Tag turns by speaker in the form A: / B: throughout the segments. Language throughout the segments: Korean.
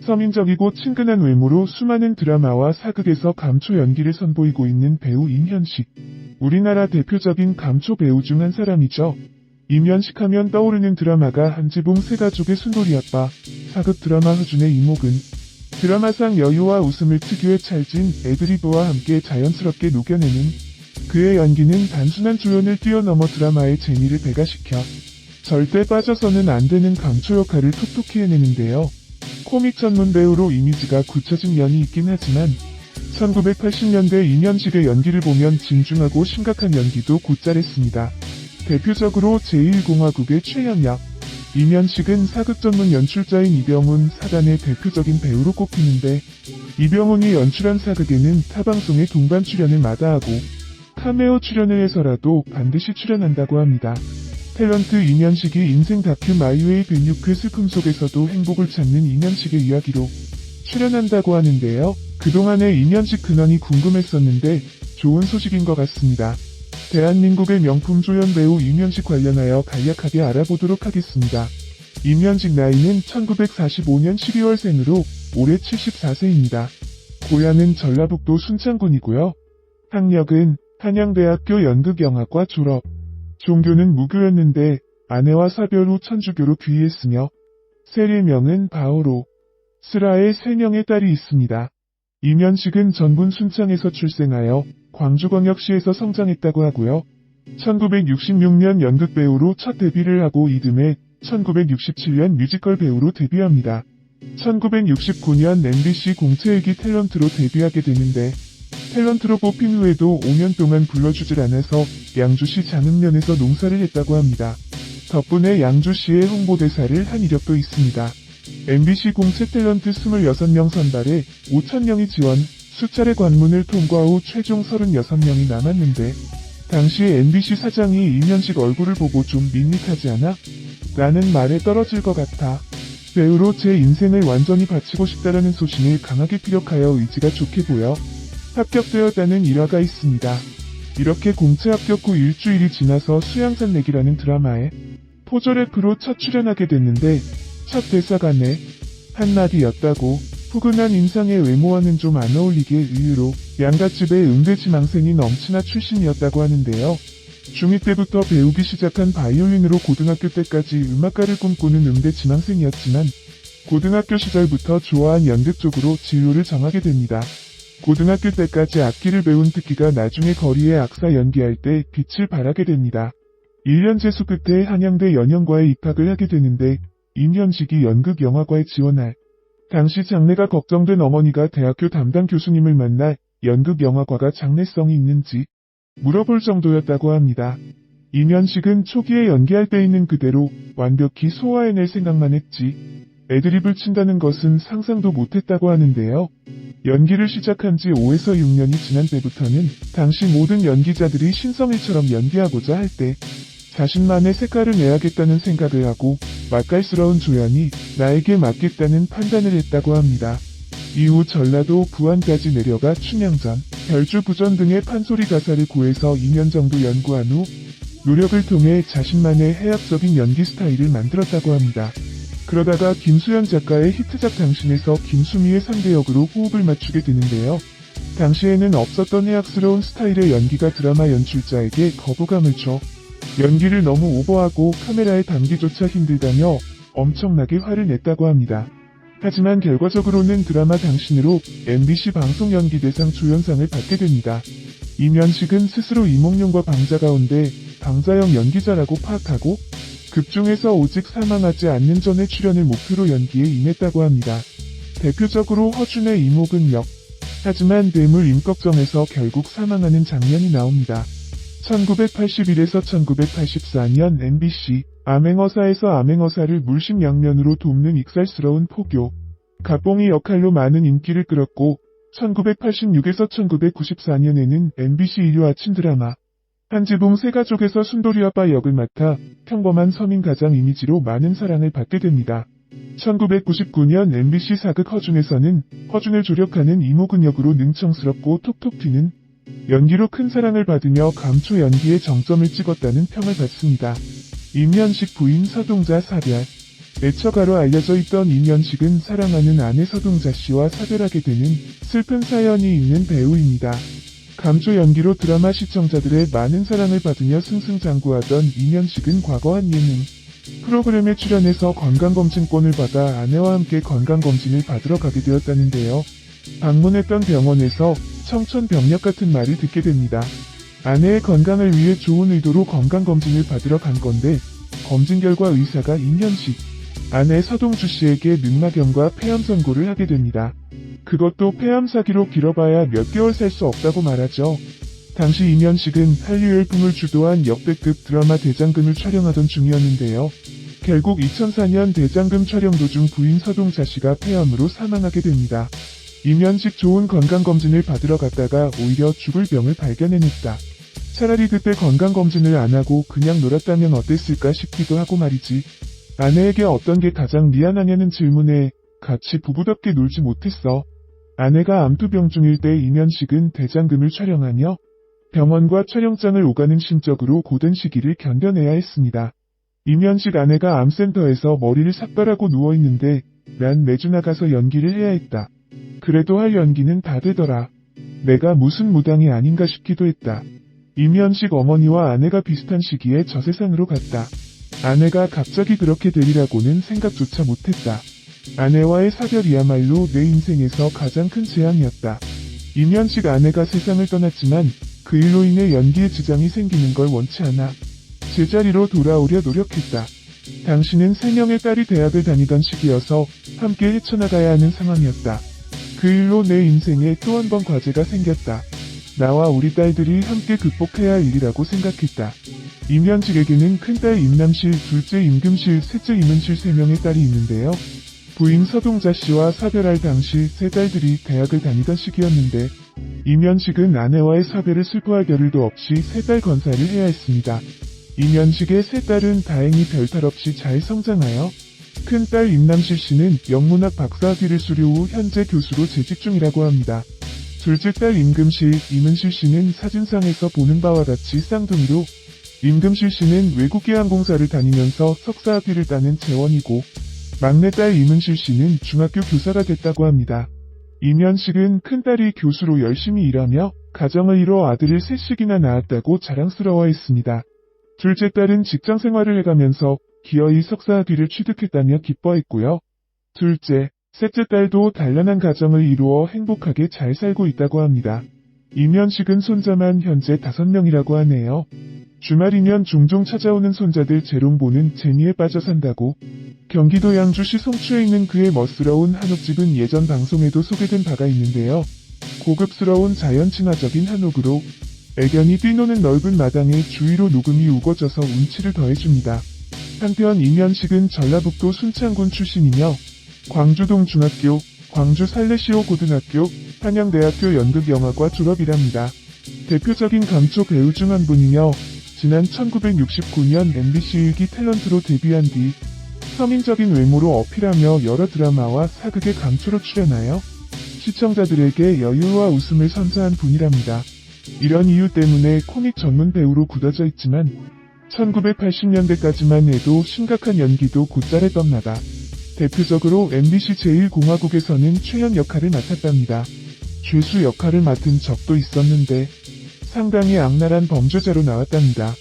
A: 서민적이고 친근한 외모로 수많은 드라마와 사극에서 감초 연기를 선보이고 있는 배우 임현식. 우리나라 대표적인 감초 배우 중 한 사람이죠. 임현식 하면 떠오르는 드라마가 한지붕 새가족의 순돌이 아빠, 사극 드라마 허준의 이목은, 드라마상 여유와 웃음을 특유의 찰진 애드리브와 함께 자연스럽게 녹여내는 그의 연기는 단순한 조연을 뛰어넘어 드라마의 재미를 배가시켜 절대 빠져서는 안 되는 감초 역할을 톡톡히 해내는데요. 코믹 전문 배우로 이미지가 굳혀진 면이 있긴 하지만 1980년대 임현식의 연기를 보면 진중하고 심각한 연기도 곧잘했습니다. 대표적으로 제1공화국의 최현약, 임현식은 사극 전문 연출자인 이병훈 사단의 대표적인 배우로 꼽히는데 이병훈이 연출한 사극에는 타방송의 동반 출연을 마다하고 카메오 출연을 해서라도 반드시 출연한다고 합니다. 탤런트 임현식이 인생 다큐 마이웨이 106회 슬픔 속에서도 행복을 찾는 임현식의 이야기로 출연한다고 하는데요. 그동안의 임현식 근황이 궁금했었는데 좋은 소식인 것 같습니다. 대한민국의 명품 조연 배우 임현식 관련하여 간략하게 알아보도록 하겠습니다. 임현식 나이는 1945년 12월생으로 올해 74세입니다. 고향은 전라북도 순창군이고요. 학력은 한양대학교 연극영화과 졸업. 종교는 무교였는데 아내와 사별 후 천주교로 귀의했으며 세례명은 바오로. 스라에 3명의 딸이 있습니다. 임현식은 전군 순창에서 출생하여 광주광역시에서 성장했다고 하고요. 1966년 연극 배우로 첫 데뷔를 하고 이듬해 1967년 뮤지컬 배우로 데뷔합니다. 1969년 MBC 공채일기 탤런트로 데뷔하게 되는데 탤런트로 뽑힌 후에도 5년 동안 불러주질 않아서 양주시 장흥면에서 농사를 했다고 합니다. 덕분에 양주시의 홍보대사를 한 이력도 있습니다. MBC 공채 탤런트 26명 선발에 5,000명이 지원, 수차례 관문을 통과 후 최종 36명이 남았는데 당시 MBC 사장이 임현식 얼굴을 보고 좀 밋밋하지 않아? 라는 말에 떨어질 것 같아. 배우로 제 인생을 완전히 바치고 싶다라는 소신을 강하게 피력하여 의지가 좋게 보여 합격되었다는 일화가 있습니다. 이렇게 공채 합격 후 일주일이 지나서 수양산 내기라는 드라마에 포저래프로 첫 출연하게 됐는데 첫 대사가 네 한마디였다고 푸근한 인상의 외모와는 좀 안 어울리게 의유로 양갓집의 음대지망생이 넘치나 출신이었다고 하는데요. 중2 때부터 배우기 시작한 바이올린으로 고등학교 때까지 음악가를 꿈꾸는 음대지망생이었지만 고등학교 시절부터 좋아한 연극 쪽으로 진로를 정하게 됩니다. 고등학교 때까지 악기를 배운 특기가 나중에 거리에 악사 연기할 때 빛을 발하게 됩니다. 1년 재수 끝에 한양대 연영과에 입학을 하게 되는데 임현식이 연극영화과에 지원할 당시 장래가 걱정된 어머니가 대학교 담당 교수님을 만나 연극영화과가 장래성이 있는지 물어볼 정도였다고 합니다. 임현식은 초기에 연기할 때 있는 그대로 완벽히 소화해낼 생각만 했지 애드립을 친다는 것은 상상도 못했다고 하는데요. 연기를 시작한 지 5에서 6년이 지난 때부터는 당시 모든 연기자들이 신성일처럼 연기하고자 할 때 자신만의 색깔을 내야겠다는 생각을 하고 맛깔스러운 조연이 나에게 맞겠다는 판단을 했다고 합니다. 이후 전라도 부안까지 내려가 춘향전, 별주부전 등의 판소리 가사를 구해서 2년 정도 연구한 후 노력을 통해 자신만의 해학적인 연기 스타일을 만들었다고 합니다. 그러다가 김수현 작가의 히트작 당신에서 김수미의 상대역으로 호흡을 맞추게 되는데요. 당시에는 없었던 해학스러운 스타일의 연기가 드라마 연출자에게 거부감을 줘 연기를 너무 오버하고 카메라에 담기조차 힘들다며 엄청나게 화를 냈다고 합니다. 하지만 결과적으로는 드라마 당신으로 MBC 방송연기대상 조연상을 받게 됩니다. 임현식은 스스로 이몽룡과 방자 가운데 방자형 연기자라고 파악하고 극중에서 오직 사망하지 않는 전의 출연을 목표로 연기에 임했다고 합니다. 대표적으로 허준의 이목은 역. 하지만 뇌물 임꺽정에서 결국 사망하는 장면이 나옵니다. 1981에서 1984년 MBC 암행어사에서 암행어사를 물심양면으로 돕는 익살스러운 포교 갑봉이 역할로 많은 인기를 끌었고 1986에서 1994년에는 MBC 일요 아침 드라마 한지붕 새가족에서 순돌이 아빠 역을 맡아 평범한 서민 가장 이미지로 많은 사랑을 받게 됩니다. 1999년 MBC 사극 허준에서는 허준을 조력하는 이모근 역으로 능청스럽고 톡톡 튀는 연기로 큰 사랑을 받으며 감초 연기에 정점을 찍었다는 평을 받습니다. 임현식 부인 서동자 사별 애처가로 알려져 있던 임현식은 사랑하는 아내 서동자 씨와 사별하게 되는 슬픈 사연이 있는 배우입니다. 감초 연기로 드라마 시청자들의 많은 사랑을 받으며 승승장구하던 임현식은 과거 한 예능 프로그램에 출연해서 건강검진권을 받아 아내와 함께 건강검진을 받으러 가게 되었다는데요. 방문했던 병원에서 청천벽력 같은 말을 듣게 됩니다. 아내의 건강을 위해 좋은 의도로 건강검진을 받으러 간 건데 검진 결과 의사가 임현식, 아내 서동주 씨에게 늑막염과 폐암 선고를 하게 됩니다. 그것도 폐암 사기로 길어봐야 몇 개월 살 수 없다고 말하죠. 당시 임현식은 한류 열풍을 주도한 역대급 드라마 대장금을 촬영하던 중이었는데요. 결국 2004년 대장금 촬영 도중 부인 서동자 씨가 폐암으로 사망하게 됩니다. 임현식 좋은 건강검진을 받으러 갔다가 오히려 죽을 병을 발견해냈다. 차라리 그때 건강검진을 안 하고 그냥 놀았다면 어땠을까 싶기도 하고 말이지. 아내에게 어떤 게 가장 미안하냐는 질문에 같이 부부답게 놀지 못했어. 아내가 암투병 중일 때 임현식은 대장금을 촬영하며 병원과 촬영장을 오가는 심적으로 고된 시기를 견뎌내야 했습니다. 임현식 아내가 암센터에서 머리를 삭발하고 누워있는데 난 매주 나가서 연기를 해야 했다. 그래도 할 연기는 다 되더라. 내가 무슨 무당이 아닌가 싶기도 했다. 임현식 어머니와 아내가 비슷한 시기에 저 세상으로 갔다. 아내가 갑자기 그렇게 되리라고는 생각조차 못했다. 아내와의 사별이야말로 내 인생에서 가장 큰 재앙이었다. 임현식 아내가 세상을 떠났지만 그 일로 인해 연기에 지장이 생기는 걸 원치 않아 제자리로 돌아오려 노력했다. 당신은 3명의 딸이 대학을 다니던 시기여서 함께 헤쳐나가야 하는 상황이었다. 그 일로 내 인생에 또 한 번 과제가 생겼다. 나와 우리 딸들이 함께 극복해야 할 일이라고 생각했다. 임현식에게는 큰딸 임남실, 둘째 임금실, 셋째 임은실 3명의 딸이 있는데요. 부인 서동자 씨와 사별할 당시 3딸들이 대학을 다니던 시기였는데 임현식은 아내와의 사별을 슬퍼할 겨를도 없이 3딸 건사를 해야 했습니다. 임현식의 3딸은 다행히 별탈 없이 잘 성장하여 큰딸 임남실 씨는 영문학 박사학위를 수료 후 현재 교수로 재직 중이라고 합니다. 둘째 딸 임금실, 임은실 씨는 사진상에서 보는 바와 같이 쌍둥이로 임금실 씨는 외국계 항공사를 다니면서 석사학위를 따는 재원이고 막내딸 임은실 씨는 중학교 교사가 됐다고 합니다. 임현식은 큰딸이 교수로 열심히 일하며 가정을 이뤄 아들을 3씩이나 낳았다고 자랑스러워했습니다. 둘째 딸은 직장 생활을 해가면서 기어이 석사학위를 취득했다며 기뻐했고요. 둘째, 셋째 딸도 단란한 가정을 이루어 행복하게 잘 살고 있다고 합니다. 임현식은 손자만 현재 5명이라고 하네요. 주말이면 종종 찾아오는 손자들 재롱 보는 재미에 빠져 산다고. 경기도 양주시 송추에 있는 그의 멋스러운 한옥집은 예전 방송에도 소개된 바가 있는데요. 고급스러운 자연 친화적인 한옥으로 애견이 뛰노는 넓은 마당에 주위로 녹음이 우거져서 운치를 더해줍니다. 한편 임현식은 전라북도 순창군 출신이며 광주동중학교, 광주 살레시오 고등학교, 한양대학교 연극영화과 졸업이랍니다. 대표적인 감초 배우 중 한 분이며 지난 1969년 MBC 1기 탤런트로 데뷔한 뒤 서민적인 외모로 어필하며 여러 드라마와 사극에 감초로 출연하여 시청자들에게 여유와 웃음을 선사한 분이랍니다. 이런 이유 때문에 코믹 전문 배우로 굳어져 있지만 1980년대까지만 해도 심각한 연기도 곧잘 떠나다. 대표적으로 MBC 제1공화국에서는 최현 역할을 맡았답니다. 죄수 역할을 맡은 적도 있었는데 상당히 악랄한 범죄자로 나왔답니다.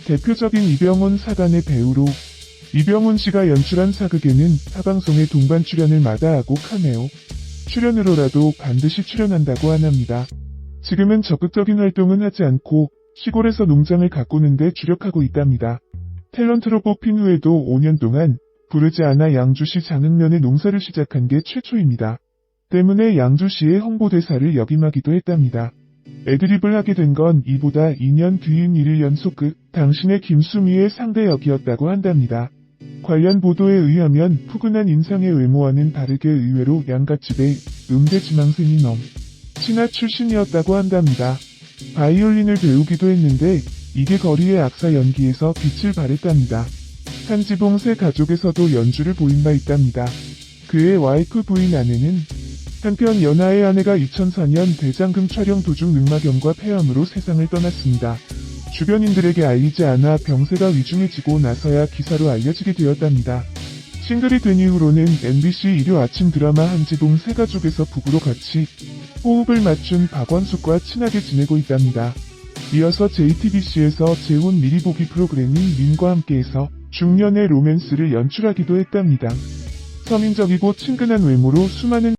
A: 대표적인 이병훈 사단의 배우로 이병훈 씨가 연출한 사극에는 타방송의 동반 출연을 마다하고 카메오 출연으로라도 반드시 출연한다고 하답니다. 지금은 적극적인 활동은 하지 않고 시골에서 농장을 가꾸는데 주력하고 있답니다. 탤런트로 뽑힌 후에도 5년 동안 부르지 않아 양주시 장흥면에 농사를 시작한 게 최초입니다. 때문에 양주시의 홍보대사를 역임하기도 했답니다. 애드립을 하게 된 건 이보다 2년 뒤인 1일 연속극 당신의 김수미의 상대 역이었다고 한답니다. 관련 보도에 의하면 푸근한 인상의 외모와는 다르게 의외로 양갓집의 음대지망생이 친하 출신이었다고 한답니다. 바이올린을 배우기도 했는데 이게 거리의 악사 연기에서 빛을 발했답니다. 한지봉 새 가족에서도 연주를 보인 바 있답니다. 그의 와이프 부인 아내는 한편 연하의 아내가 2004년 대장금 촬영 도중 늑막염과 폐암으로 세상을 떠났습니다. 주변인들에게 알리지 않아 병세가 위중해지고 나서야 기사로 알려지게 되었답니다. 싱글이 된 이후로는 MBC 일요 아침 드라마 한지동 새가족에서 부부로 같이 호흡을 맞춘 박원숙과 친하게 지내고 있답니다. 이어서 JTBC에서 재혼 미리 보기 프로그램인 민과 함께해서 중년의 로맨스를 연출하기도 했답니다. 서민적이고 친근한 외모로 수많은